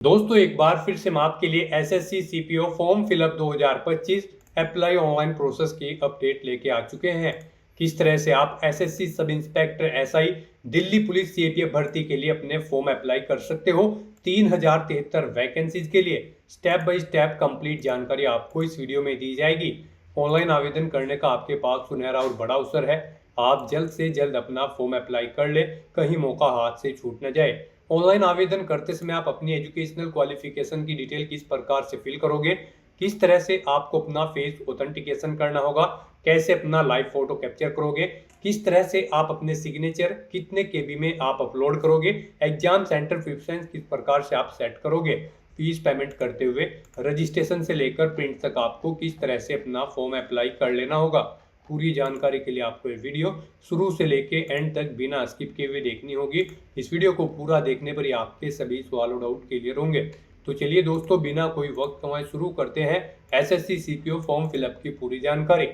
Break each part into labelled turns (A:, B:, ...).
A: दोस्तों एक बार फिर से मैं आपके लिए SSC CPO form fill up 2025 apply online process की अपडेट लेके आ चुके हैं। किस तरह से आप SSC sub inspector SI Delhi police CAPF भर्ती के लिए अपने फॉर्म अप्लाई कर सकते हो 3073 वैकेंसीज के लिए स्टेप बाय स्टेप कंप्लीट जानकारी आपको इस वीडियो में दी जाएगी। ऑनलाइन आवेदन करने का आपके पास सुनहरा और बड़ा अवसर है। आप जल्द से जल्द अपना फॉर्म अप्लाई कर ले, कहीं मौका हाथ से छूट न जाए। ऑनलाइन आवेदन करते समय आप अपनी एजुकेशनल क्वालिफिकेशन की डिटेल किस प्रकार से फिल करोगे, किस तरह से आपको अपना फेस ऑथेंटिकेशन करना होगा, कैसे अपना लाइव फोटो कैप्चर करोगे, किस तरह से आप अपने सिग्नेचर कितने केबी में आप अपलोड करोगे, एग्जाम सेंटर प्रेफरेंस किस प्रकार से आप सेट करोगे, फीस पेमेंट करते हुए रजिस्ट्रेशन से लेकर प्रिंट तक आपको किस तरह से अपना फॉर्म अप्लाई कर लेना होगा। पूरी जानकारी के लिए आपको ये वीडियो शुरू से लेके एंड तक बिना स्किप किए हुए देखनी होगी। इस वीडियो को पूरा देखने पर ही आपके सभी सवाल और डाउट क्लियर होंगे। तो चलिए दोस्तों बिना कोई वक्त गंवाए शुरू करते हैं एसएससी सीपीओ फॉर्म फिलअप की पूरी जानकारी।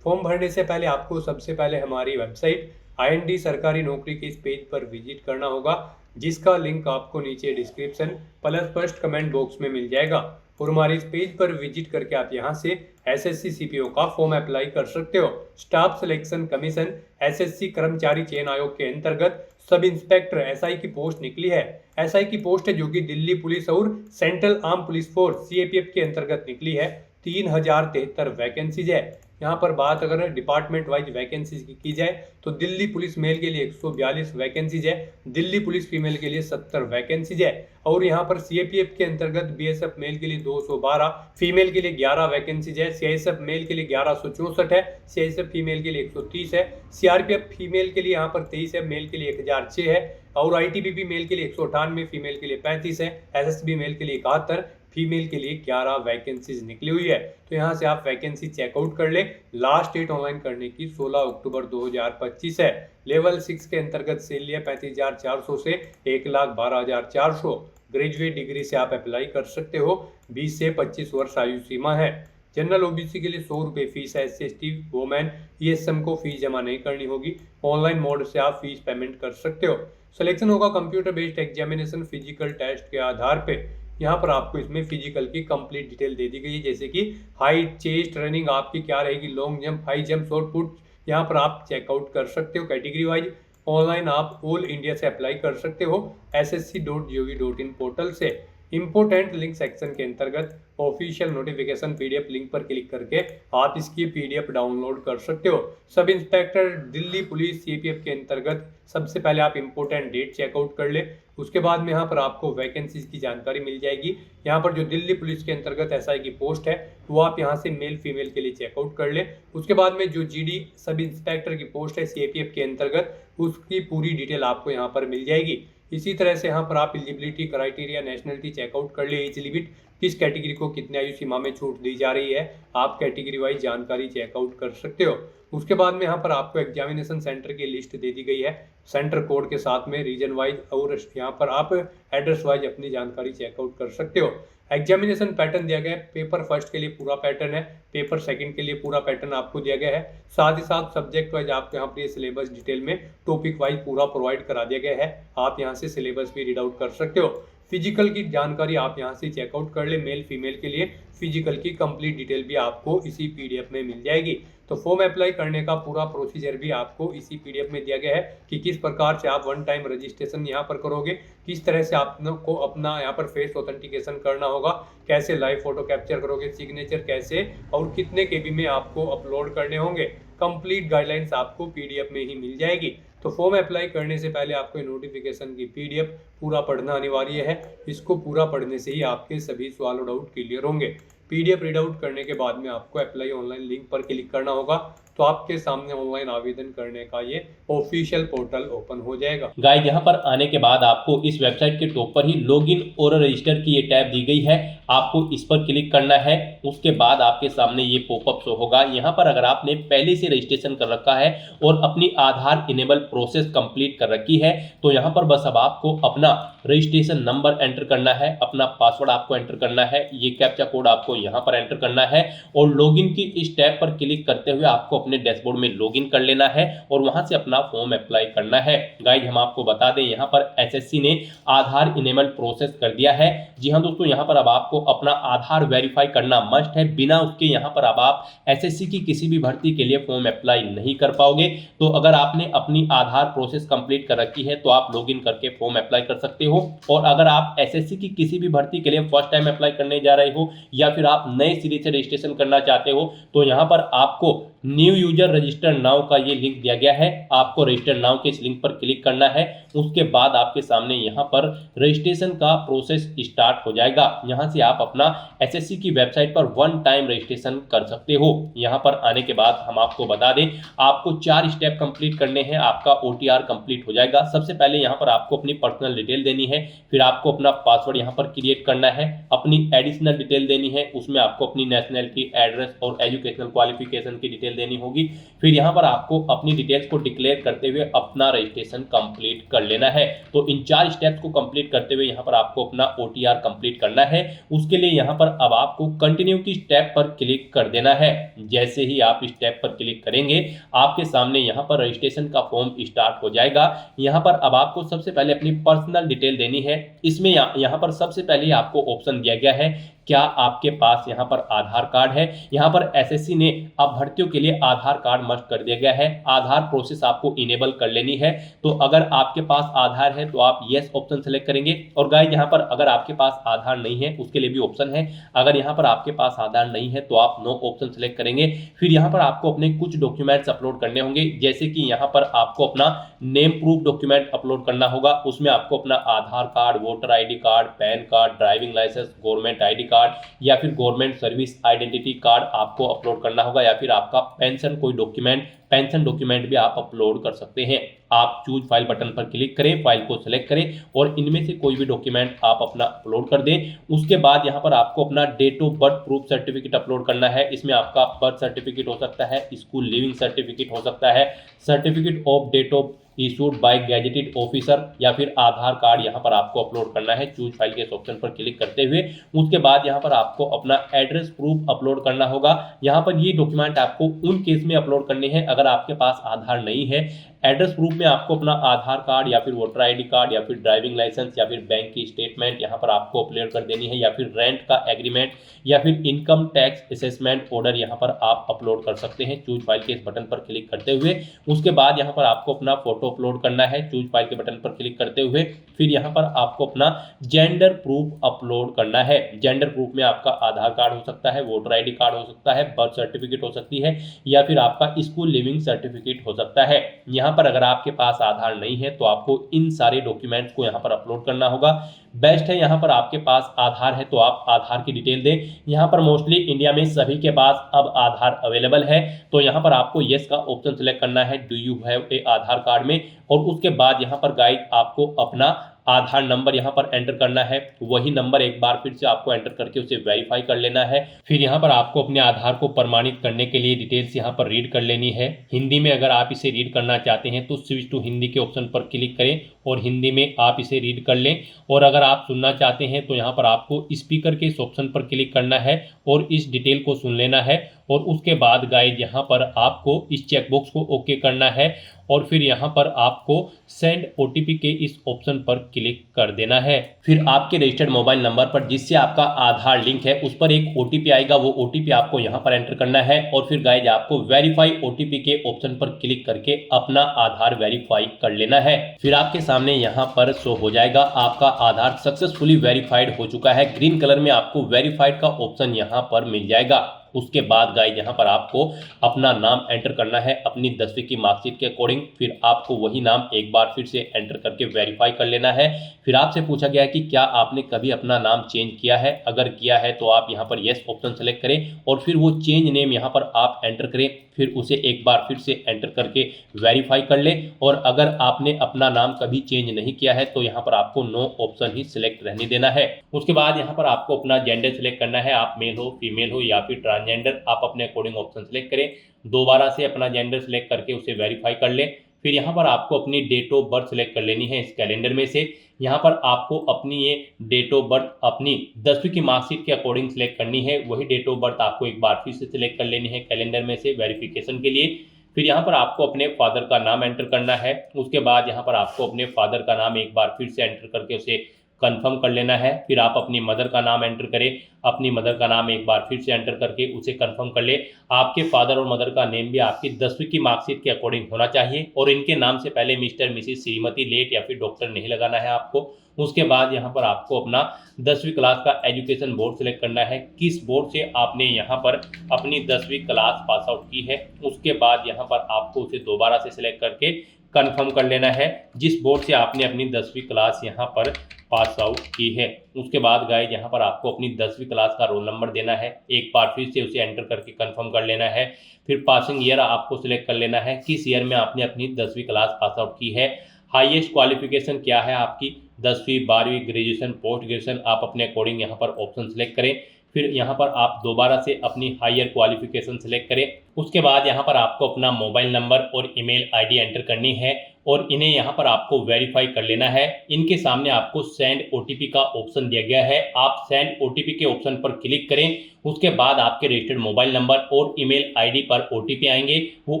A: फॉर्म भरने से पहले आपको सबसे पहले हमारी वेबसाइट आईएनडी सरकारी नौकरी के इस पेज पर विजिट करना होगा, जिसका लिंक आपको नीचे description plus first comment box में मिल जाएगा। और हमारे इस पेज पर विजिट करके आप यहां से एसएससी सीपीओ का फॉर्म अप्लाई कर सकते हो। स्टाफ सिलेक्शन कमीशन एसएससी कर्मचारी चयन आयोग के अंतर्गत सब इंस्पेक्टर एसआई की पोस्ट निकली है। एसआई की पोस्ट है जो कि दिल्ली पुलिस और central arm police force CAPF के अंतर्गत निकली है। 3073 वैकेंसीज है। यहाँ पर बात अगर डिपार्टमेंट वाइज वैकेंसीज की जाए तो दिल्ली पुलिस मेल के लिए 142 वैकेंसीज है, दिल्ली पुलिस फीमेल के लिए 70 वैकेंसीज है। और यहाँ पर सीएपीएफ के अंतर्गत बीएसएफ मेल के लिए 212, फीमेल के लिए 11 वैकेंसीज है, सीआईएसएफ मेल के लिए 1164 है, सीआईएसएफ फीमेल के लिए 130 है, सीआरपीएफ फीमेल के लिए यहाँ पर 23 है, मेल के लिए 1006 है, और आईटीबीपी मेल के लिए 198, फीमेल के लिए 35 है, एसएसबी मेल के लिए 71, फीमेल के लिए 11 वैकेंसीज निकली हुई है। तो यहाँ से आप वैकेंसी चेकआउट कर ले। लास्ट डेट ऑनलाइन करने की 16 अक्टूबर 2025 है। लेवल 6 के अंतर्गत सैलरी है 35,400 से 1,12,400। ग्रेजुएट डिग्री से आप अप्लाई कर सकते हो। 20 से 25 वर्ष आयु सीमा है। जनरल ओबीसी के लिए 100 रुपये फीस है। SC/ST वोमेन ESM को फीस जमा नहीं करनी होगी। ऑनलाइन मोड से आप फीस पेमेंट कर सकते हो। सिलेक्शन होगा computer based examination physical test के आधार पे। यहाँ पर आपको इसमें फिजिकल की कंप्लीट डिटेल दे दी गई है, जैसे कि हाइट, चेस्ट, रनिंग आपकी क्या रहेगी, long jump, high jump, short put. यहाँ पर आप चेकआउट कर सकते हो कैटेगरी वाइज। ऑनलाइन आप ऑल इंडिया से अप्लाई कर सकते हो ssc.gov.in पोर्टल से। इंपोर्टेंट लिंक सेक्शन के अंतर्गत ऑफिशियल नोटिफिकेशन पीडीएफ लिंक पर क्लिक करके आप इसकी पीडीएफ डाउनलोड कर सकते हो। Sub inspector Delhi police CPF के अंतर्गत सबसे पहले आप इंपोर्टेंट डेट चेकआउट कर ले। उसके बाद में यहाँ पर आपको वैकेंसीज की जानकारी मिल जाएगी। यहाँ पर जो दिल्ली पुलिस के अंतर्गत एसआई की पोस्ट है वो आप यहाँ से मेल फीमेल के लिए चेकआउट कर ले। उसके बाद में जो जीडी सब इंस्पेक्टर की पोस्ट है सीएपीएफ के अंतर्गत, उसकी पूरी डिटेल आपको यहाँ पर मिल जाएगी। इसी तरह से यहाँ पर आप एलिजिबिलिटी क्राइटेरिया नेशनलिटी चेकआउट कर ले। एज लिमिट किस कैटेगरी को कितने आयु सीमा में छूट दी जा रही है, आप कैटेगरी वाइज जानकारी चेकआउट कर सकते हो। उसके बाद में यहाँ पर आपको एग्जामिनेशन सेंटर की लिस्ट दे दी गई है, सेंटर कोड के साथ में रीजन वाइज, और यहाँ पर आप एड्रेस वाइज अपनी जानकारी चेकआउट कर सकते हो। एग्जामिनेशन पैटर्न दिया गया है। पेपर फर्स्ट के लिए पूरा पैटर्न है, पेपर सेकंड के लिए पूरा पैटर्न आपको दिया गया है। साथ ही साथ सब्जेक्ट वाइज आपको यहाँ पर सिलेबस डिटेल में टॉपिक वाइज पूरा प्रोवाइड करा दिया गया है। आप यहाँ से सिलेबस भी रीड आउट कर सकते हो। फिजिकल की जानकारी आप यहाँ से चेकआउट कर ले। मेल फीमेल के लिए फिजिकल की कंप्लीट डिटेल भी आपको इसी पीडीएफ में मिल जाएगी। तो फॉर्म अप्लाई करने का पूरा प्रोसीजर भी आपको इसी पीडीएफ में दिया गया है कि किस प्रकार से आप वन टाइम रजिस्ट्रेशन यहाँ पर करोगे, किस तरह से आपको अपना यहाँ पर फेस ऑथेंटिकेशन करना होगा, कैसे लाइव फोटो कैप्चर करोगे, सिग्नेचर कैसे और कितने केबी में आपको अपलोड करने होंगे। कंप्लीट गाइडलाइंस आपको पीडीएफ में ही मिल जाएगी। तो फॉर्म अप्लाई करने से पहले आपको नोटिफिकेशन की पीडीएफ पूरा पढ़ना अनिवार्य है। इसको पूरा पढ़ने से ही आपके सभी सवाल और डाउट क्लियर होंगे। पीडीएफ रीड आउट करने के बाद में आपको अप्लाई ऑनलाइन लिंक पर क्लिक करना होगा, तो आपके सामने ऑनलाइन आवेदन करने का ये ऑफिशियल पोर्टल ओपन हो जाएगा।
B: गाइस यहाँ पर आने के बाद आपको इस वेबसाइट के टॉप पर ही लॉगिन और रजिस्टर की ये टैब दी गई है। आपको इस पर क्लिक करना है। उसके बाद आपके सामने ये पॉपअप शो होगा। यहाँ पर अगर आपने पहले से रजिस्ट्रेशन कर रखा है और अपनी आधार इनेबल प्रोसेस कंप्लीट कर रखी है, तो यहाँ पर बस अब आपको अपना रजिस्ट्रेशन नंबर एंटर करना है, अपना पासवर्ड आपको एंटर करना है, ये कैप्चा कोड आपको यहाँ पर एंटर करना है और लॉगिन की इस टैब पर क्लिक करते हुए आपको अपने डैशबोर्ड में लॉगिन कर लेना है और वहां से अपना फॉर्म अप्लाई करना है। गाइज हम आपको बता दें यहाँ पर एसएससी ने आधार इनेबल्ड प्रोसेस कर दिया है। जी हाँ दोस्तों, यहाँ पर अब आपको अपना आधार वेरीफाई करना मस्ट है। बिना उसके यहाँ पर अब आप एसएससी की किसी भी भर्ती के लिए फॉर्म अप्लाई नहीं कर पाओगे। तो अगर आपने अपनी आधार प्रोसेस कंप्लीट कर रखी है तो आप लॉगिन करके फॉर्म अप्लाई कर सकते हो। और अगर आप एसएससी की किसी भी भर्ती के लिए फर्स्ट टाइम अप्लाई करने जा रहे हो या फिर आप नए सिरे से रजिस्ट्रेशन करना चाहते हो तो यहाँ पर आपको न्यू यूजर रजिस्टर नाउ का ये लिंक दिया गया है। आपको रजिस्टर नाउ के इस लिंक पर क्लिक करना है। उसके बाद आपके सामने यहाँ पर रजिस्ट्रेशन का प्रोसेस स्टार्ट हो जाएगा। यहाँ से आप अपना एसएससी की वेबसाइट पर वन टाइम रजिस्ट्रेशन कर सकते हो। यहाँ पर आने के बाद हम आपको बता दें आपको 4 स्टेप कंप्लीट करने हैं, आपका ओटीआर कंप्लीट हो जाएगा। सबसे पहले यहाँ पर आपको अपनी पर्सनल डिटेल देनी है, फिर आपको अपना पासवर्ड यहाँ पर क्रिएट करना है, अपनी एडिशनल डिटेल देनी है, उसमें आपको अपनी नेशनलिटी, एड्रेस और एजुकेशनल क्वालिफिकेशन की डिटेल देनी होगी। फिर यहाँ पर आपको अपनी डिटेल्स को डिक्लेयर करते हुए अपना रजिस्ट्रेशन कंप्लीट कर लेना है। तो इन 4 स्टेप्स को कंप्लीट करते हुए यहाँ पर आपको अपना ओटीआर कंप्लीट करना है। उसके लिए यहाँ पर अब आपको कंटिन्यू की स्टेप पर क्लिक कर देना है। जैसे ही आप स्टेप पर क्लिक करेंगे आपके सामने यहाँ पर रजिस्ट्रेशन का फॉर्म स्टार्ट हो जाएगा। यहाँ पर अब आपको सबसे पहले अपनी पर्सनल डिटेल देनी है। इसमें यहाँ पर सबसे पहले आपको ऑप्शन दिया गया है क्या आपके पास यहाँ पर आधार कार्ड है। यहाँ पर एसएससी ने अब भर्तियों के लिए आधार कार्ड मस्ट कर दिया गया है। आधार प्रोसेस आपको इनेबल कर लेनी है। तो अगर आपके पास आधार है तो आप यस ऑप्शन सेलेक्ट करेंगे। और गाइस यहाँ पर अगर आपके पास आधार नहीं है उसके लिए भी ऑप्शन है। अगर यहाँ पर आपके पास आधार नहीं है तो आप नो ऑप्शन सेलेक्ट करेंगे। फिर यहाँ पर आपको अपने कुछ डॉक्यूमेंट्स अपलोड करने होंगे, जैसे कि यहाँ पर आपको अपना नेम प्रूफ डॉक्यूमेंट अपलोड करना होगा। उसमें आपको अपना Aadhaar card, voter ID card, PAN card, driving licence, government ID card या फिर गवर्नमेंट सर्विस आइडेंटिटी कार्ड आपको अपलोड करना होगा, या फिर आपका पेंशन कोई डॉक्यूमेंट, पेंशन डॉक्यूमेंट भी आप अपलोड कर सकते हैं। आप चूज फाइल बटन पर क्लिक करें, फाइल को सिलेक्ट करें और इनमें से कोई भी डॉक्यूमेंट आप अपना अपलोड कर दें। उसके बाद यहाँ पर आपको अपना date of birth proof certificate upload करना है। इसमें आपका बर्थ सर्टिफिकेट हो सकता है, स्कूल लिविंग सर्टिफिकेट हो सकता है, certificate of date of issued by gazetted officer या फिर आधार कार्ड यहाँ पर आपको अपलोड करना है। चूज फाइल के इस ऑप्शन पर क्लिक करते हुए उसके बाद यहाँ पर आपको अपना एड्रेस प्रूफ अपलोड करना होगा। यहाँ पर ये डॉक्यूमेंट आपको उन केस में अपलोड करने हैं अगर आपके पास आधार नहीं है। एड्रेस प्रूफ में आपको अपना आधार कार्ड या फिर वोटर आईडी कार्ड या फिर ड्राइविंग लाइसेंस या फिर बैंक की स्टेटमेंट यहाँ पर आपको अपलोड कर देनी है, या फिर रेंट का एग्रीमेंट या फिर इनकम टैक्स असेसमेंट ऑर्डर यहाँ पर आप अपलोड कर सकते हैं। चूज फाइल के इस बटन पर क्लिक करते हुए उसके बाद यहाँ पर आपको अपना फोटो अपलोड करना है। चूज फाइल के बटन पर क्लिक करते हुए फिर यहाँ पर आपको अपना जेंडर प्रूफ अपलोड करना है। जेंडर प्रूफ में आपका आधार कार्ड हो सकता है, वोटर आईडी कार्ड हो सकता है, बर्थ सर्टिफिकेट हो सकती है या फिर आपका स्कूल लिविंग सर्टिफिकेट हो सकता है। यहाँ पर अगर आपके पास आधार नहीं है तो आपको इन सारे डॉक्यूमेंट्स को यहाँ पर अपलोड करना होगा। बेस्ट है यहाँ पर आपके पास आधार है तो आप आधार की डिटेल दें। यहाँ पर मोस्टली इंडिया में सभी के पास अब आधार अवेलेबल है, तो यहाँ पर आपको यस का ऑप्शन सेलेक्ट करना है do you have a Aadhaar card में। और उसके बाद यहाँ पर गाइड आपको अपना आधार नंबर यहाँ पर एंटर करना है। वही नंबर एक बार फिर से आपको एंटर करके उसे वेरीफाई कर लेना है। फिर यहाँ पर आपको अपने आधार को प्रमाणित करने के लिए डिटेल्स यहाँ पर रीड कर लेनी है। हिंदी में अगर आप इसे रीड करना चाहते हैं तो स्विच टू हिंदी के ऑप्शन पर क्लिक करें और हिंदी में आप इसे रीड कर लें। और अगर आप सुनना चाहते हैं तो यहाँ पर आपको स्पीकर के इस ऑप्शन पर क्लिक करना है और इस डिटेल को सुन लेना है। और उसके बाद गाइड यहाँ पर आपको इस चेकबॉक्स को ओके करना है और फिर यहाँ पर आपको सेंड ओटीपी के इस ऑप्शन पर क्लिक कर देना है। फिर आपके रजिस्टर्ड मोबाइल नंबर पर जिससे आपका आधार लिंक है उस पर एक ओटीपी आएगा, वो ओटीपी आपको यहाँ पर एंटर करना है। और फिर गाइज आपको वेरीफाई ओटीपी के ऑप्शन पर क्लिक करके अपना आधार वेरीफाई कर लेना है। फिर आपके सामने यहाँ पर शो हो जाएगा आपका आधार सक्सेसफुली वेरीफाइड हो चुका है। ग्रीन कलर में आपको वेरीफाइड का ऑप्शन यहाँ पर मिल जाएगा। उसके बाद गाइज यहाँ पर आपको अपना नाम एंटर करना है अपनी 10वीं की मार्कशीट के अकॉर्डिंग। फिर आपको वही नाम एक बार फिर से एंटर करके वेरीफाई कर लेना है। फिर आपसे पूछा गया है कि क्या आपने कभी अपना नाम चेंज किया है। अगर किया है तो आप यहाँ पर यस ऑप्शन सेलेक्ट करें और फिर वो चेंज नेम यहाँ पर आप एंटर करें। फिर उसे एक बार फिर से एंटर करके वेरीफाई कर लें। और अगर आपने अपना नाम कभी चेंज नहीं किया है तो यहाँ पर आपको नो ऑप्शन ही सिलेक्ट रहने देना है। उसके बाद यहाँ पर आपको अपना जेंडर सिलेक्ट करना है, आप मेल हो, फीमेल हो या फिर ट्रांसजेंडर, आप अपने अकॉर्डिंग ऑप्शन सेलेक्ट करें। दोबारा से अपना जेंडर सेलेक्ट करके उसे वेरीफाई कर लें। फिर यहाँ पर आपको अपनी डेट ऑफ बर्थ सेलेक्ट कर लेनी है इस कैलेंडर में से। यहाँ पर आपको अपनी ये डेट ऑफ बर्थ अपनी 10वीं की मार्कशीट के अकॉर्डिंग सेलेक्ट करनी है। वही डेट ऑफ बर्थ आपको एक बार फिर से सिलेक्ट कर लेनी है कैलेंडर में से वेरिफिकेशन के लिए। फिर यहाँ पर आपको अपने फादर का नाम एंटर करना है। उसके बाद यहाँ पर आपको अपने फादर का नाम एक बार फिर से एंटर करके उसे कंफर्म कर लेना है। फिर आप अपनी मदर का नाम एंटर करें, अपनी मदर का नाम एक बार फिर से एंटर करके उसे कंफर्म कर ले। आपके फादर और मदर का नेम भी आपकी 10वीं की मार्कशीट के अकॉर्डिंग होना चाहिए और इनके नाम से पहले मिस्टर, मिसिस, श्रीमती, लेट या फिर डॉक्टर नहीं लगाना है आपको। उसके बाद यहाँ पर आपको अपना 10वीं क्लास का एजुकेशन बोर्ड सेलेक्ट करना है, किस बोर्ड से आपने यहाँ पर अपनी 10वीं क्लास पास आउट की है। उसके बाद यहाँ पर आपको उसे दोबारा से सिलेक्ट करके कंफर्म कर लेना है जिस बोर्ड से आपने अपनी 10वीं क्लास यहाँ पर पास आउट की है। उसके बाद गाइस यहाँ पर आपको अपनी 10वीं क्लास का रोल नंबर देना है, एक बार फिर से उसे एंटर करके कंफर्म कर लेना है। फिर पासिंग ईयर आपको सिलेक्ट कर लेना है, किस ईयर में आपने अपनी 10वीं क्लास पास आउट की है। हाईएस्ट क्वालिफिकेशन क्या है आपकी, 10वीं, 12वीं, ग्रेजुएशन, पोस्ट ग्रेजुएशन, आप अपने अकॉर्डिंग यहाँ पर ऑप्शन सेलेक्ट करें। फिर यहाँ पर आप दोबारा से अपनी हायर क्वालिफिकेशन सेलेक्ट करें। उसके बाद यहाँ पर आपको अपना मोबाइल नंबर और ईमेल आईडी एंटर करनी है और इन्हें यहाँ पर आपको वेरीफाई कर लेना है। इनके सामने आपको सेंड ओटीपी का ऑप्शन दिया गया है, आप सेंड ओटीपी के ऑप्शन पर क्लिक करें। उसके बाद आपके रजिस्टर्ड मोबाइल नंबर और ईमेल आईडी पर ओटीपी आएंगे। वो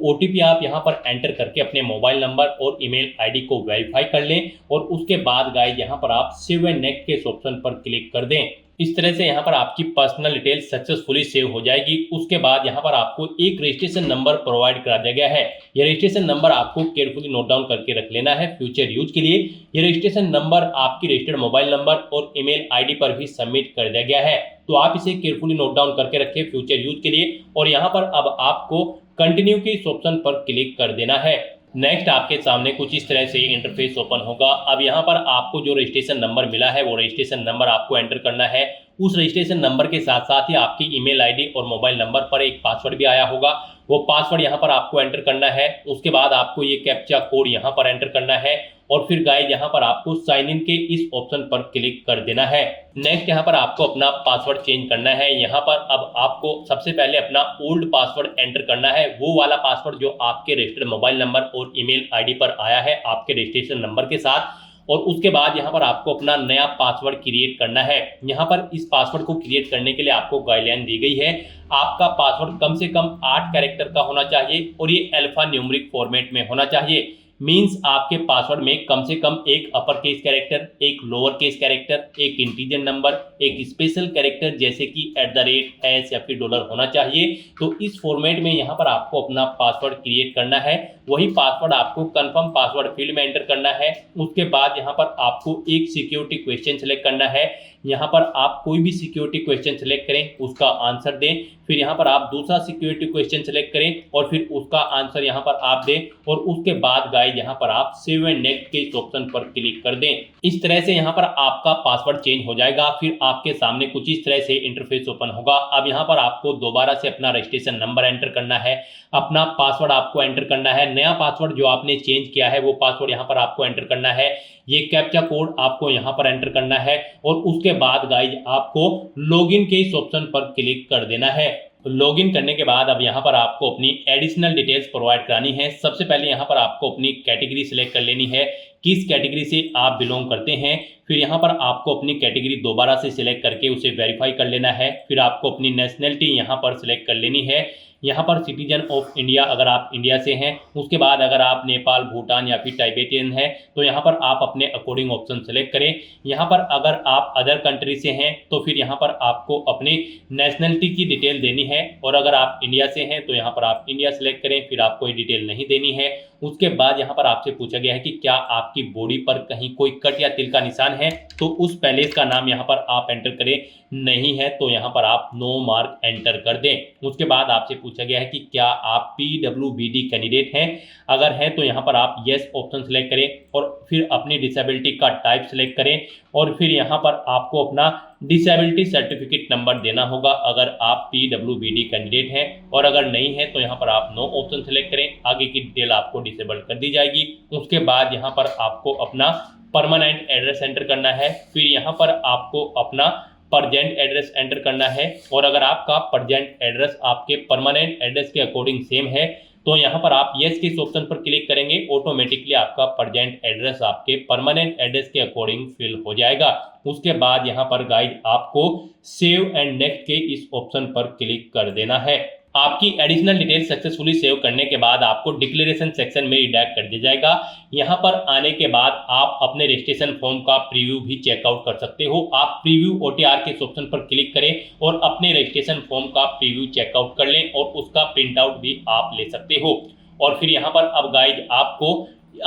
B: ओटीपी आप यहाँ पर एंटर करके अपने मोबाइल नंबर और ईमेल आईडी को वेरीफाई कर लें और उसके बाद गाइस यहाँ पर आप सेव एंड नेक्स्ट के ऑप्शन पर क्लिक कर दें। इस तरह से यहाँ पर आपकी पर्सनल डिटेल सक्सेसफुली सेव हो जाएगी। उसके बाद यहाँ पर आपको एक रजिस्ट्रेशन नंबर प्रोवाइड करा दिया गया है। यह रजिस्ट्रेशन नंबर आपको केयरफुली नोट डाउन करके रख लेना है फ्यूचर यूज के लिए। यह रजिस्ट्रेशन नंबर आपकी रजिस्टर्ड मोबाइल नंबर और ईमेल आईडी पर भी सबमिट कर दिया गया है, तो आप इसे केयरफुली नोट डाउन करके रखें फ्यूचर यूज के लिए। और यहाँ पर अब आपको कंटिन्यू के इस ऑप्शन पर क्लिक कर देना है। नेक्स्ट आपके सामने कुछ इस तरह से इंटरफेस ओपन होगा। अब यहाँ पर आपको जो रजिस्ट्रेशन नंबर मिला है वो रजिस्ट्रेशन नंबर आपको एंटर करना है। उस रजिस्ट्रेशन नंबर के साथ साथ ही आपकी ईमेल आईडी और मोबाइल नंबर पर एक पासवर्ड भी आया होगा, वो पासवर्ड यहाँ पर आपको एंटर करना है। उसके बाद आपको ये कैप्चा कोड यहाँ पर एंटर करना है और फिर गाइस यहाँ पर आपको साइन इन के इस ऑप्शन पर क्लिक कर देना है। नेक्स्ट यहाँ पर आपको अपना पासवर्ड चेंज करना है। यहाँ पर अब आपको सबसे पहले अपना ओल्ड पासवर्ड एंटर करना है, वो वाला पासवर्ड जो आपके रजिस्टर्ड मोबाइल नंबर और ईमेल आईडी पर आया है आपके रजिस्ट्रेशन नंबर के साथ। और उसके बाद यहाँ पर आपको अपना नया पासवर्ड क्रिएट करना है। यहाँ पर इस पासवर्ड को क्रिएट करने के लिए आपको गाइडलाइन दी गई है, आपका पासवर्ड कम से कम 8 कैरेक्टर का होना चाहिए और ये अल्फा न्यूमेरिक फॉर्मेट में होना चाहिए। मींस आपके पासवर्ड में कम से कम एक अपर केस कैरेक्टर, एक लोअर केस कैरेक्टर, एक इंटीजर नंबर, एक स्पेशल कैरेक्टर जैसे कि @ या फिर $, होना चाहिए। तो इस फॉर्मेट में यहाँ पर आपको अपना पासवर्ड क्रिएट करना है। वही पासवर्ड आपको कंफर्म पासवर्ड फील्ड में एंटर करना है। उसके बाद यहाँ पर आपको एक सिक्योरिटी क्वेश्चन सेलेक्ट करना है। यहाँ पर आप कोई भी सिक्योरिटी क्वेश्चन सेलेक्ट करें, उसका आंसर दें। फिर यहाँ पर आप दूसरा सिक्योरिटी क्वेश्चन सेलेक्ट करें और फिर उसका आंसर यहाँ पर आप दें और उसके बाद गाइस यहाँ पर आप सेव एंड नेक्स्ट के इस ऑप्शन पर क्लिक कर दें। इस तरह से यहाँ पर आपका पासवर्ड चेंज हो जाएगा। फिर आपके सामने कुछ इस तरह से इंटरफेस ओपन होगा। अब यहाँ पर आपको दोबारा से अपना रजिस्ट्रेशन नंबर एंटर करना है, अपना पासवर्ड आपको एंटर करना है। नया पासवर्ड जो आपने चेंज किया है वो पासवर्ड यहाँ पर आपको एंटर करना है। ये कैप्चा कोड आपको यहाँ पर एंटर करना है और उसके बाद गाइस आपको लॉगिन के इस ऑप्शन पर क्लिक कर देना है। लॉगिन करने के बाद अब यहाँ पर आपको अपनी एडिशनल डिटेल्स प्रोवाइड करानी है। सबसे पहले यहाँ पर आपको अपनी कैटेगरी सिलेक्ट कर लेनी है, किस कैटेगरी से आप बिलोंग करते हैं। फिर यहाँ पर आपको अपनी कैटेगरी दोबारा से सिलेक्ट करके उसे वेरीफाई कर लेना है। फिर आपको अपनी नेशनलिटी यहाँ पर सिलेक्ट कर लेनी है। यहाँ पर सिटीजन ऑफ इंडिया अगर आप इंडिया से हैं। उसके बाद अगर आप नेपाल, भूटान या फिर टाइबेटियन हैं तो यहाँ पर आप अपने अकॉर्डिंग ऑप्शन सेलेक्ट करें। यहाँ पर अगर आप अदर कंट्री से हैं तो फिर यहाँ पर आपको अपनी नेशनलिटी की डिटेल देनी है और अगर आप इंडिया से हैं तो यहाँ पर आप इंडिया सेलेक्ट करें, फिर आपको ये डिटेल नहीं देनी है। उसके बाद यहाँ पर आपसे पूछा गया है कि क्या आपकी बॉडी पर कहीं कोई कट या तिल का निशान है, तो उस पैलेस का नाम यहाँ पर आप एंटर करें, नहीं है तो यहाँ पर आप नो मार्क एंटर कर दें। उसके बाद आपसे पूछा गया है कि क्या आप PWBD कैंडिडेट हैं, अगर हैं तो यहाँ पर आप येस ऑप्शन सेलेक्ट करें और फिर अपनी डिसेबिलिटी का टाइप सेलेक्ट करें और फिर यहाँ पर आपको अपना डिसेबिलिटी सर्टिफिकेट नंबर देना होगा अगर आप PWBD कैंडिडेट हैं और अगर नहीं है तो यहाँ पर आप नो ऑप्शन सेलेक्ट करें, आगे की डिटेल आपको डिसेबल कर दी जाएगी। उसके बाद यहाँ पर आपको अपना परमानेंट एड्रेस एंटर करना है। फिर यहाँ पर आपको अपना परजेंट एड्रेस एंटर करना है और अगर आपका परजेंट एड्रेस आपके परमानेंट एड्रेस के अकॉर्डिंग सेम है तो यहाँ पर आप यस के इस ऑप्शन पर क्लिक करेंगे, ऑटोमेटिकली आपका प्रेजेंट एड्रेस आपके परमानेंट एड्रेस के अकॉर्डिंग फिल हो जाएगा। उसके बाद यहाँ पर गाइज आपको सेव एंड नेक्स्ट के इस ऑप्शन पर क्लिक कर देना है। आपकी एडिशनल डिटेल सक्सेसफुली सेव करने के बाद आपको डिक्लेरेशन सेक्शन में रिडायरेक्ट कर दिया जाएगा। यहाँ पर आने के बाद आप अपने रजिस्ट्रेशन फॉर्म का प्रीव्यू भी चेकआउट कर सकते हो। आप प्रीव्यू ओटीआर के ऑप्शन पर क्लिक करें और अपने रजिस्ट्रेशन फॉर्म का प्रीव्यू चेकआउट कर लें और उसका प्रिंट आउट भी आप ले सकते हो। और फिर यहाँ पर अब गाइज आपको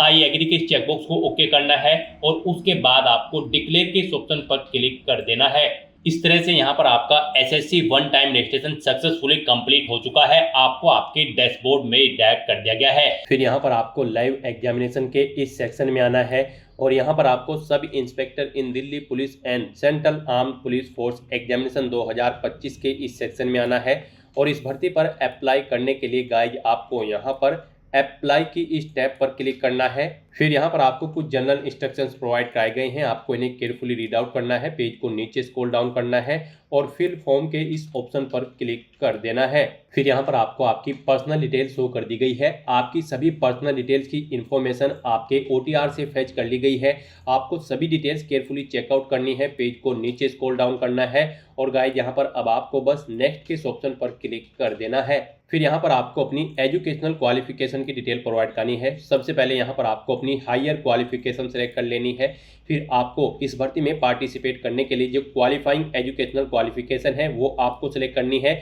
B: आई एग्री के चेकबॉक्स को ओके करना है और उसके बाद आपको डिक्लेयर के ऑप्शन पर क्लिक कर देना है। इस तरह से यहाँ पर आपका SSC one time registration successfully complete हो चुका है। आपको आपके डैशबोर्ड में डायरेक्ट कर दिया गया है। फिर यहाँ पर आपको लाइव एग्जामिनेशन के इस सेक्शन में आना है और यहाँ पर आपको sub inspector in Delhi police and central armed police force examination 2025 के इस सेक्शन में आना है। और इस भर्ती पर अप्लाई करने के लिए गाइज आपको यहाँ पर अप्लाई की इस टैब पर क्लिक करना है। फिर यहाँ पर आपको कुछ जनरल इंस्ट्रक्शंस प्रोवाइड कराए गए हैं, आपको इन्हें केयरफुली रीड आउट करना है, पेज को नीचे स्क्रॉल डाउन करना है और फिल फॉर्म के इस ऑप्शन पर क्लिक कर देना है। फिर यहाँ पर आपको आपकी पर्सनल डिटेल शो कर दी गई है। आपकी सभी पर्सनल डिटेल्स की इंफॉर्मेशन आपके ओटीआर से फेच कर ली गई है। आपको सभी डिटेल्स केयरफुली चेकआउट करनी है, पेज को नीचे स्क्रॉल डाउन करना है और गाइस यहाँ पर अब आपको बस नेक्स्ट के ऑप्शन पर क्लिक कर देना है। फिर यहाँ पर आपको अपनी एजुकेशनल क्वालिफिकेशन की डिटेल प्रोवाइड करनी है। सबसे पहले यहाँ पर आपको अपनी हायर क्वालिफिकेशन सेलेक्ट कर लेनी है। फिर आपको इस भर्ती में पार्टिसिपेट करने के लिए जो क्वालिफाइंग एजुकेशनल क्वालिफिकेशन है वो आपको सेलेक्ट करनी है।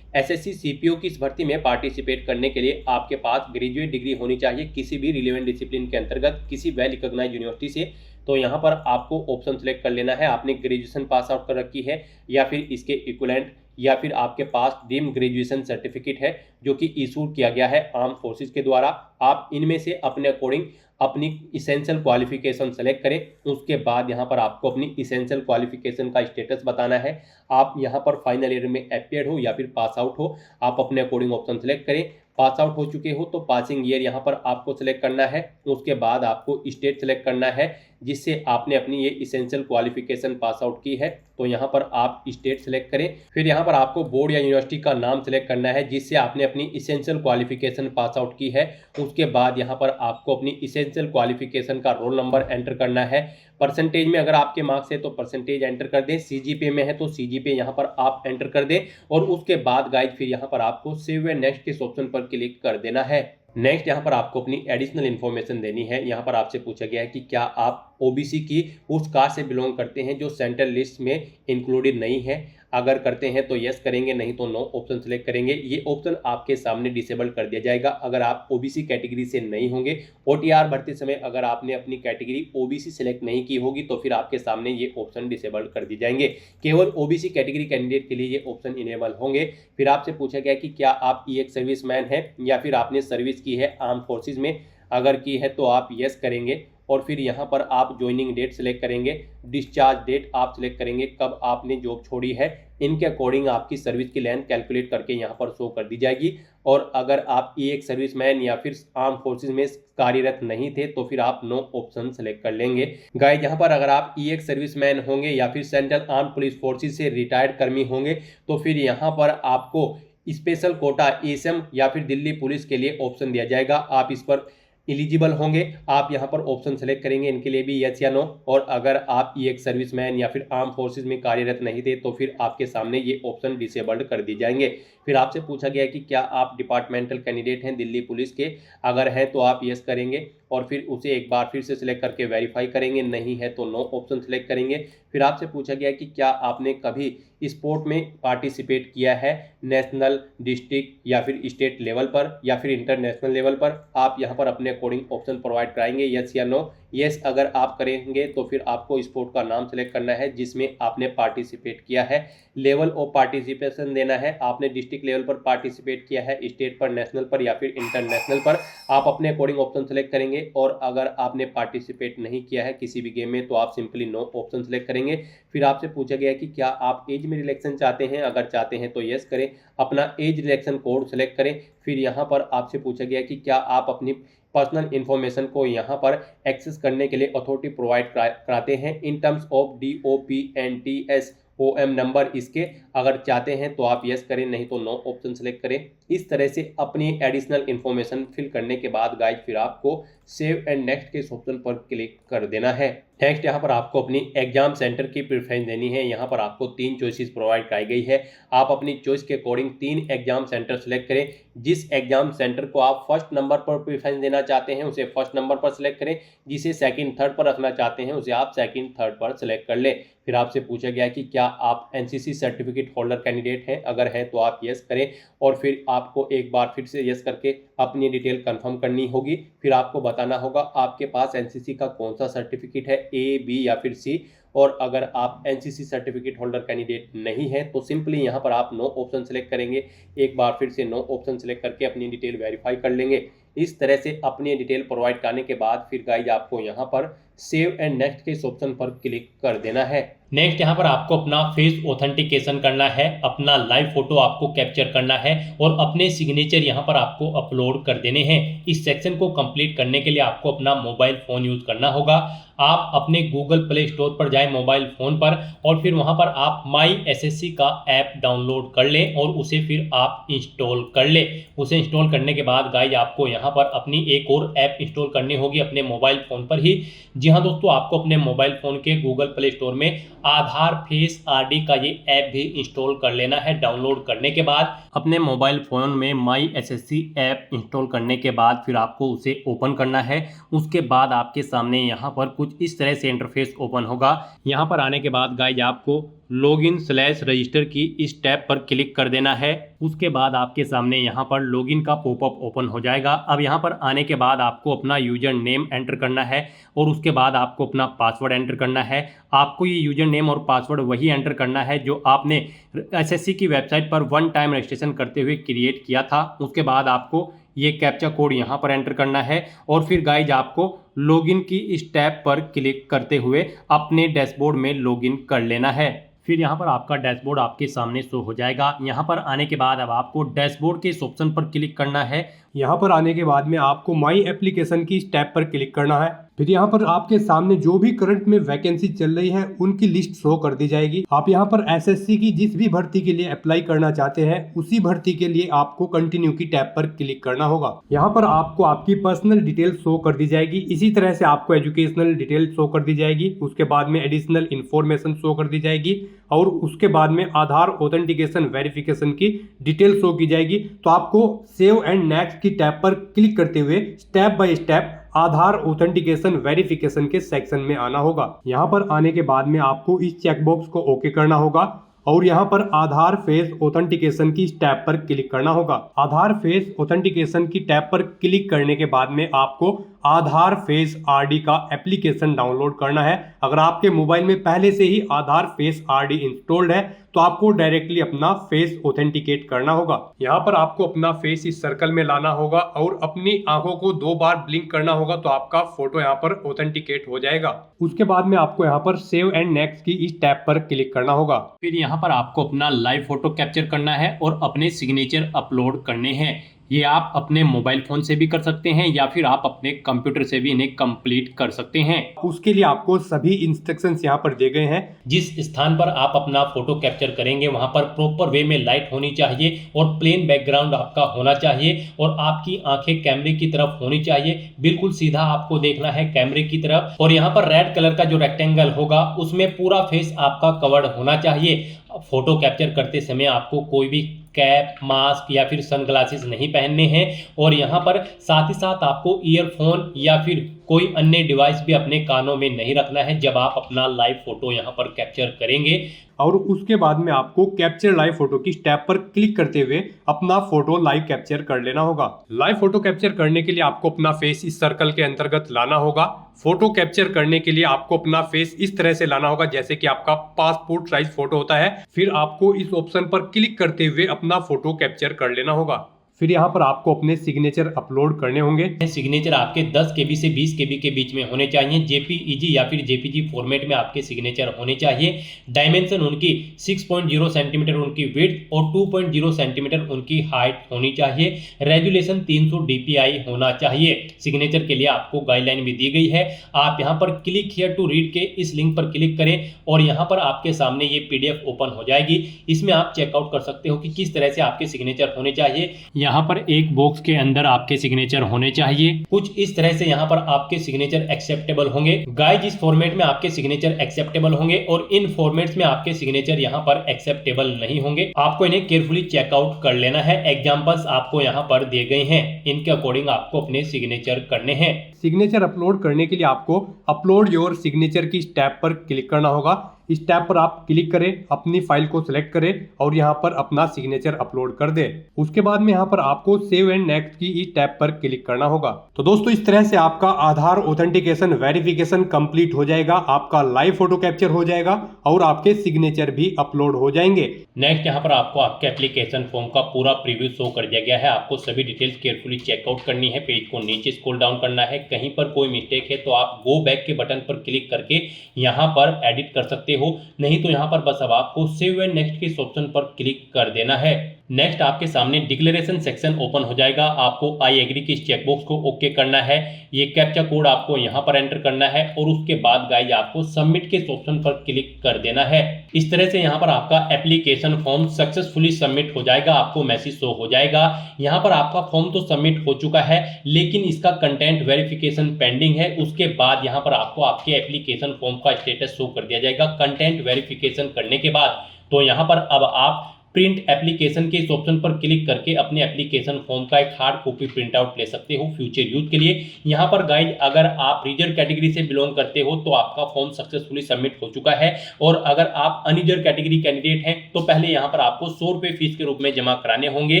B: एसएससी सीपीओ की इस भर्ती में पार्टिसिपेट करने के लिए आपके पास ग्रेजुएट डिग्री होनी चाहिए किसी भी रिलेवेंट डिसिप्लिन के अंतर्गत किसी वेल रिकॉग्नाइज्ड यूनिवर्सिटी से। तो यहाँ पर आपको ऑप्शन सेलेक्ट कर लेना है, आपने ग्रेजुएशन पास आउट कर रखी है या फिर इसके इक्विवेलेंट या फिर आपके पास डीम ग्रेजुएशन सर्टिफिकेट है जो कि इशू किया गया है आर्म फोर्सेस के द्वारा। आप इनमें से अपने अकॉर्डिंग अपनी इसेंशियल क्वालिफिकेशन सेलेक्ट करें। उसके बाद यहाँ पर आपको अपनी इसेंशियल क्वालिफिकेशन का स्टेटस बताना है। आप यहाँ पर फाइनल ईयर में अपीयर्ड हो या फिर पास आउट हो, आप अपने अकॉर्डिंग ऑप्शन सेलेक्ट करें। पास आउट हो चुके हो तो पासिंग ईयर यहाँ पर आपको सेलेक्ट करना है। उसके बाद आपको स्टेट सेलेक्ट करना है जिससे आपने अपनी ये इसेंशियल क्वालिफिकेशन पास आउट की है। तो यहाँ पर आप स्टेट सेलेक्ट करें। फिर यहाँ पर आपको बोर्ड या यूनिवर्सिटी का नाम सेलेक्ट करना है जिससे आपने अपनी इसेंशियल क्वालिफिकेशन पास आउट की है। उसके बाद यहाँ पर आपको अपनी इसेंशियल क्वालिफिकेशन का रोल नंबर एंटर करना है। परसेंटेज में अगर आपके मार्क्स है तो परसेंटेज एंटर कर दें, सीजीपीए में है तो सीजीपीए यहाँ पर आप एंटर कर दें और उसके बाद गाइड फिर यहाँ पर आपको सेव एंड नेक्स्ट के ऑप्शन पर क्लिक कर देना है। नेक्स्ट यहाँ पर आपको अपनी एडिशनल इन्फॉर्मेशन देनी है। यहाँ पर आपसे पूछा गया है कि क्या आप ओबीसी की उस कास्ट से बिलोंग करते हैं जो सेंट्रल लिस्ट में इंक्लूडेड नहीं है। अगर करते हैं तो यस करेंगे, नहीं तो नो ऑप्शन सेलेक्ट करेंगे। ये ऑप्शन आपके सामने डिसेबल कर दिया जाएगा अगर आप ओबीसी कैटेगरी से नहीं होंगे। ओटीआर भरते समय अगर आपने अपनी कैटेगरी ओबीसी सेलेक्ट नहीं की होगी तो फिर आपके सामने ये ऑप्शन डिसेबल कर दिए जाएंगे। केवल ओबीसी कैटेगरी कैंडिडेट के लिए ये ऑप्शन इनेबल होंगे। फिर आपसे पूछा गया कि क्या आप एक सर्विसमैन है या फिर आपने सर्विस की है आर्म फोर्सेज में। अगर की है तो आप यस करेंगे और फिर यहाँ पर आप ज्वाइनिंग डेट सेलेक्ट करेंगे, डिस्चार्ज डेट आप सेलेक्ट करेंगे, कब आपने जॉब छोड़ी है। इनके अकॉर्डिंग आपकी सर्विस की लेंथ कैलकुलेट करके यहाँ पर शो कर दी जाएगी। और अगर आप एक सर्विसमैन या फिर आर्म फोर्सेज में कार्यरत नहीं थे तो फिर आप नो ऑप्शन सेलेक्ट कर लेंगे। गाइस यहाँ पर अगर आप एक सर्विसमैन होंगे या फिर सेंट्रल आर्म पुलिस फोर्सेज से रिटायर्ड कर्मी होंगे तो फिर यहाँ पर आपको स्पेशल कोटा एसएम या फिर दिल्ली पुलिस के लिए ऑप्शन दिया जाएगा। आप इस पर एलिजिबल होंगे। आप यहाँ पर ऑप्शन सेलेक्ट करेंगे इनके लिए भी यस या नो। और अगर आप एक सर्विसमैन या फिर आर्म फोर्सेज में कार्यरत नहीं थे तो फिर आपके सामने ये ऑप्शन डिसेबल्ड कर दी जाएंगे। फिर आपसे पूछा गया कि क्या आप डिपार्टमेंटल कैंडिडेट हैं दिल्ली पुलिस के। अगर हैं तो आप यस करेंगे और फिर उसे एक बार फिर से सिलेक्ट करके वेरीफाई करेंगे, नहीं है तो नो ऑप्शन सेलेक्ट करेंगे। फिर आपसे पूछा गया कि क्या आपने कभी स्पोर्ट में पार्टिसिपेट किया है नेशनल, डिस्ट्रिक्ट या फिर स्टेट लेवल पर या फिर इंटरनेशनल लेवल पर। आप यहाँ पर अपने अकॉर्डिंग ऑप्शन प्रोवाइड कराएंगे यस या नो। यस अगर आप करेंगे तो फिर आपको स्पोर्ट का नाम सेलेक्ट करना है जिसमें आपने पार्टिसिपेट किया है। लेवल ऑफ पार्टिसिपेशन देना है, आपने डिस्ट्रिक्ट लेवल पर पार्टिसिपेट किया है, स्टेट पर, नेशनल पर या फिर इंटरनेशनल पर। आप अपने अकॉर्डिंग ऑप्शन सेलेक्ट करेंगे। और अगर आपने पार्टिसिपेट नहीं किया है किसी भी गेम में तो आप सिंपली नो ऑप्शन सेलेक्ट करेंगे। फिर आपसे पूछा गया कि क्या आप एज में रिलैक्सेशन चाहते हैं। अगर चाहते हैं तो यस करें, अपना एज रिलैक्सेशन कोड सेलेक्ट करें। फिर यहाँ पर आपसे पूछा गया कि क्या आप अपनी पर्सनल इन्फॉर्मेशन को यहाँ पर एक्सेस करने के लिए अथॉरिटी प्रोवाइड कराते हैं in terms of DOPNTS OM number इसके, अगर चाहते हैं तो आप यस करें, नहीं तो नो ऑप्शन सेलेक्ट करें। इस तरह से अपनी एडिशनल इन्फॉर्मेशन फिल करने के बाद गाइज फिर आपको सेव एंड नेक्स्ट के इस ऑप्शन पर क्लिक कर देना है। नेक्स्ट यहाँ पर आपको अपनी एग्जाम सेंटर की प्रेफरेंस देनी है। यहाँ पर आपको 3 चॉइसेस प्रोवाइड कराई गई है। आप अपनी चॉइस के अकॉर्डिंग 3 एग्जाम सेंटर सेलेक्ट करें। जिस एग्जाम सेंटर को आप फर्स्ट नंबर पर प्रेफरेंस देना चाहते हैं उसे फर्स्ट नंबर पर सिलेक्ट करें, जिसे सेकंड थर्ड पर रखना चाहते हैं उसे आप सेकंड थर्ड पर सिलेक्ट कर लें। फिर आपसे पूछा गया कि क्या आप NCC सर्टिफिकेट होल्डर कैंडिडेट हैं, अगर हैं तो आप यस करें और फिर आपको एक बार फिर से यस करके अपनी डिटेल कंफर्म करनी होगी। फिर आपको बताना होगा आपके पास NCC का कौन सा सर्टिफिकेट है, A, B या फिर C। और अगर आप NCC सर्टिफिकेट होल्डर कैंडिडेट नहीं है तो सिंपली यहाँ पर आप नो ऑप्शन सेलेक्ट करेंगे। एक बार फिर से नो ऑप्शन सेलेक्ट करके अपनी डिटेल वेरीफाई कर लेंगे। इस तरह से अपनी डिटेल प्रोवाइड करने के बाद फिर गाइज आपको यहाँ पर सेव एंड नेक्स्ट के इस ऑप्शन पर क्लिक कर देना है। नेक्स्ट यहाँ पर आपको अपना फेस ऑथेंटिकेशन करना है, अपना लाइव फोटो आपको कैप्चर करना है और अपने सिग्नेचर यहाँ पर आपको अपलोड कर देने हैं। इस सेक्शन को कंप्लीट करने के लिए आपको अपना मोबाइल फ़ोन यूज़ करना होगा। आप अपने गूगल प्ले स्टोर पर जाएं मोबाइल फ़ोन पर और फिर वहाँ पर आप माई SSC का ऐप डाउनलोड कर लें और उसे फिर आप इंस्टॉल कर लें। उसे इंस्टॉल करने के बाद गाइज आपको यहाँ पर अपनी एक और ऐप इंस्टॉल करनी होगी अपने मोबाइल फ़ोन पर ही। जी हाँ दोस्तों, आपको अपने मोबाइल फ़ोन के गूगल प्ले स्टोर में आधार फेस RD का ये ऐप भी इंस्टॉल कर लेना है। डाउनलोड करने के बाद अपने मोबाइल फ़ोन में माई SSC ऐप इंस्टॉल करने के बाद फिर आपको उसे ओपन करना है। उसके बाद आपके सामने यहाँ पर कुछ इस तरह से इंटरफेस ओपन होगा। यहाँ पर आने के बाद गाइज आपको लॉगिन/रजिस्टर की इस टैब पर क्लिक कर देना है। उसके बाद आपके सामने यहाँ पर लॉगिन का पॉपअप ओपन हो जाएगा। अब यहाँ पर आने के बाद आपको अपना यूजर नेम एंटर करना है और उसके बाद आपको अपना पासवर्ड एंटर करना है। आपको ये यूजर नेम और पासवर्ड वही एंटर करना है जो आपने SSC की वेबसाइट पर 1 टाइम रजिस्ट्रेशन करते हुए क्रिएट किया था। उसके बाद आपको ये कैप्चा कोड यहाँ पर एंटर करना है और फिर गाइज आपको लॉगिन की इस टैब पर क्लिक करते हुए अपने डैशबोर्ड में लॉगिन कर लेना है। फिर यहाँ पर आपका डैशबोर्ड आपके सामने शो हो जाएगा। यहाँ पर आने के बाद अब आपको डैशबोर्ड के इस ऑप्शन पर क्लिक करना है।
A: यहाँ पर आने के बाद में आपको माई एप्लीकेशन की इस टैब पर क्लिक करना है। फिर यहाँ पर आपके सामने जो भी करंट में वैकेंसी चल रही है उनकी लिस्ट शो कर दी जाएगी। आप यहाँ पर SSC की जिस भी भर्ती के लिए अप्लाई करना चाहते हैं उसी भर्ती के लिए आपको कंटिन्यू की टैब पर क्लिक करना होगा। यहाँ पर आपको आपकी पर्सनल डिटेल शो कर दी जाएगी। इसी तरह से आपको एजुकेशनल डिटेल शो कर दी जाएगी। उसके बाद में एडिशनल इन्फॉर्मेशन शो कर दी जाएगी और उसके बाद में आधार ऑथेंटिकेशन वेरिफिकेशन की डिटेल शो की जाएगी। तो आपको सेव एंड नेक्स्ट की टैब पर क्लिक करते हुए step by step Aadhaar authentication verification के सेक्शन में आना होगा। यहाँ पर आने के बाद में आपको इस चेकबॉक्स को ओके करना होगा और यहाँ पर आधार फेस ऑथेंटिकेशन की टैब पर क्लिक करना होगा। आधार फेस ऑथेंटिकेशन की टैब पर क्लिक करने के बाद में आपको आधार फेस RD का एप्लीकेशन डाउनलोड करना है। अगर आपके मोबाइल में पहले से ही आधार फेस RD इंस्टॉल्ड है तो आपको डायरेक्टली अपना फेस ऑथेंटिकेट करना होगा। यहाँ पर आपको अपना फेस इस सर्कल में लाना होगा और अपनी आंखों को 2 बार ब्लिंक करना होगा तो आपका फोटो यहाँ पर ऑथेंटिकेट हो जाएगा। उसके बाद में आपको यहाँ पर सेव एंड नेक्स्ट की इस टैब पर क्लिक करना होगा।
B: फिर यहाँ पर आपको अपना लाइव फोटो कैप्चर करना है और अपने सिग्नेचर अपलोड करने हैं। ये आप अपने मोबाइल फोन से भी कर सकते हैं या फिर आप अपने कंप्यूटर से भी इन्हें कंप्लीट कर सकते हैं।
A: उसके लिए आपको सभी इंस्ट्रक्शंस यहाँ पर दिए गए हैं।
B: जिस स्थान पर आप अपना फोटो कैप्चर करेंगे वहां पर प्रॉपर वे में लाइट होनी चाहिए और प्लेन बैकग्राउंड आपका होना चाहिए और आपकी आंखें कैमरे की तरफ होनी चाहिए। बिल्कुल सीधा आपको देखना है कैमरे की तरफ और यहाँ पर रेड कलर का जो रेक्टेंगल होगा उसमें पूरा फेस आपका कवर्ड होना चाहिए। फोटो कैप्चर करते समय आपको कोई भी कैप, मास्क या फिर सनग्लासेस नहीं पहनने हैं और यहाँ पर साथ ही साथ आपको ईयरफोन या फिर कोई अन्य डिवाइस भी अपने कानों में नहीं रखना है जब आप अपना लाइव फोटो यहाँ पर कैप्चर करेंगे।
A: और उसके बाद में आपको कैप्चर लाइव फोटो की टैब पर क्लिक करते हुए अपना फोटो लाइव कैप्चर कर लेना होगा। लाइव फोटो कैप्चर करने के लिए आपको अपना फेस इस सर्कल के अंतर्गत लाना होगा। फोटो कैप्चर करने के लिए आपको अपना फेस इस तरह से लाना होगा जैसे कि आपका पासपोर्ट साइज फोटो होता है। फिर आपको इस ऑप्शन पर क्लिक करते हुए अपना फोटो कैप्चर कर लेना होगा। फिर यहाँ पर आपको अपने सिग्नेचर अपलोड करने होंगे।
B: सिग्नेचर आपके 10 KB से 20 KB के बीच में होने चाहिए। जेपीईजी या फिर जेपीजी फॉर्मेट में आपके सिग्नेचर होने चाहिए। डायमेंशन उनकी 6.0 सेंटीमीटर उनकी विड्थ और 2.0 सेंटीमीटर उनकी हाइट होनी चाहिए। रेजुलेशन 300 DPI होना चाहिए। सिग्नेचर के लिए आपको गाइडलाइन भी दी गई है। आप यहाँ पर क्लिक हियर टू रीड के इस लिंक पर क्लिक करें और यहाँ पर आपके सामने ये PDF ओपन हो जाएगी। इसमें आप चेकआउट कर सकते हो कि किस तरह से आपके सिग्नेचर होने चाहिए। यहाँ पर एक बॉक्स के अंदर आपके सिग्नेचर होने चाहिए। कुछ इस तरह से यहाँ पर आपके सिग्नेचर एक्सेप्टेबल होंगे। गाइज इस फॉर्मेट में आपके सिग्नेचर एक्सेप्टेबल होंगे और इन फॉर्मेट्स में आपके सिग्नेचर यहाँ पर एक्सेप्टेबल नहीं होंगे। आपको इन्हें केयरफुली चेकआउट कर लेना है। एग्जांपल्स आपको यहाँ पर दिए गए हैं, इनके अकॉर्डिंग आपको अपने सिग्नेचर करने हैं।
A: सिग्नेचर अपलोड करने के लिए आपको अपलोड योर सिग्नेचर की टैब पर क्लिक करना होगा। इस टैब पर आप क्लिक करें, अपनी फाइल को सिलेक्ट करें और यहाँ पर अपना सिग्नेचर अपलोड कर दें। उसके बाद में यहाँ पर आपको सेव एंड नेक्स्ट की इस टैब पर क्लिक करना होगा। तो दोस्तों इस तरह से आपका आधार ऑथेंटिकेशन वेरिफिकेशन कंप्लीट हो जाएगा, आपका लाइव फोटो कैप्चर हो जाएगा और आपके सिग्नेचर भी अपलोड हो जाएंगे।
B: नेक्स्ट यहाँ पर आपको आपके एप्लीकेशन फॉर्म का पूरा प्रीव्यू शो कर दिया गया है। आपको सभी डिटेल्स केयरफुली चेकआउट करनी है। पेज को नीचे स्क्रॉल डाउन करना है। कहीं पर कोई मिस्टेक है तो आप गो बैक के बटन पर क्लिक करके यहाँ पर एडिट कर सकते हो, नहीं तो यहाँ पर बस अब आपको सेव एंड नेक्स्ट के ऑप्शन पर क्लिक कर देना है। नेक्स्ट आपके सामने डिक्लेरेशन सेक्शन ओपन हो जाएगा। आपको आई एग्री की इस चेकबॉक्स को ओके करना है। ये कैप्चा कोड आपको यहाँ पर एंटर करना है और उसके बाद गाइज आपको सबमिट के ऑप्शन पर क्लिक कर देना है। इस तरह से यहाँ पर आपका एप्लीकेशन फॉर्म सक्सेसफुली सबमिट हो जाएगा। आपको मैसेज शो हो जाएगा। यहाँ पर आपका फॉर्म तो सबमिट हो चुका है लेकिन इसका कंटेंट वेरिफिकेशन पेंडिंग है। उसके बाद यहाँ पर आपको आपके एप्लीकेशन फॉर्म का स्टेटस शो कर दिया जाएगा कंटेंट वेरिफिकेशन करने के बाद। तो यहाँ पर अब आप प्रिंट एप्लीकेशन के इस ऑप्शन पर क्लिक करके अपने एप्लीकेशन फॉर्म का एक हार्ड कॉपी प्रिंट आउट ले सकते हो फ्यूचर यूज के लिए। यहाँ पर गाइज अगर आप रिजर्व कैटेगरी से बिलोंग करते हो तो आपका फॉर्म सक्सेसफुली सबमिट हो चुका है और अगर आप अनरिजर्व कैटेगरी कैंडिडेट हैं तो पहले यहाँ पर आपको 100 रुपये फीस के रूप में जमा कराने होंगे,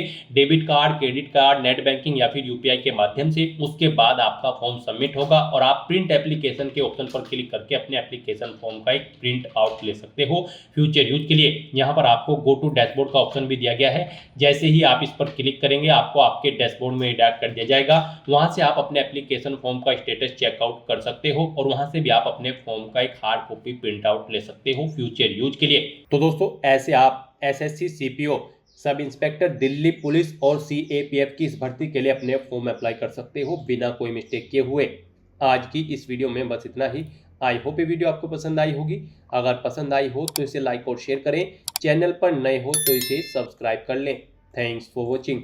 B: debit card, credit card, net banking या फिर UPI के माध्यम से। उसके बाद आपका फॉर्म सबमिट होगा और आप प्रिंट एप्लीकेशन के ऑप्शन पर क्लिक करके अपने एप्लीकेशन फॉर्म का एक प्रिंट आउट ले सकते हो फ्यूचर यूज के लिए। यहाँ पर आपको गो टू डैशबोर्ड का ऑप्शन भी दिया गया है। जैसे ही आप इस पर क्लिक करेंगे आपको आपके डैशबोर्ड में डायरेक्ट कर दिया जाएगा। वहां से आप अपने एप्लीकेशन फॉर्म का स्टेटस चेकआउट कर सकते हो और वहां से भी आप अपने फॉर्म का एक हार्ड कॉपी प्रिंट आउट ले सकते हो फ्यूचर यूज के लिए। तो दोस्तों ऐसे आप SSC CPO sub inspector Delhi police और CAPF की इस भर्ती के लिए अपने फॉर्म अप्लाई कर सकते हो बिना कोई मिस्टेक किए हुए। आज की इस वीडियो में बस इतना ही। आई होप ये वीडियो आपको पसंद आई होगी। अगर पसंद आई हो तो इसे लाइक और शेयर करें। चैनल पर नए हो तो इसे सब्सक्राइब कर लें। Thanks for watching.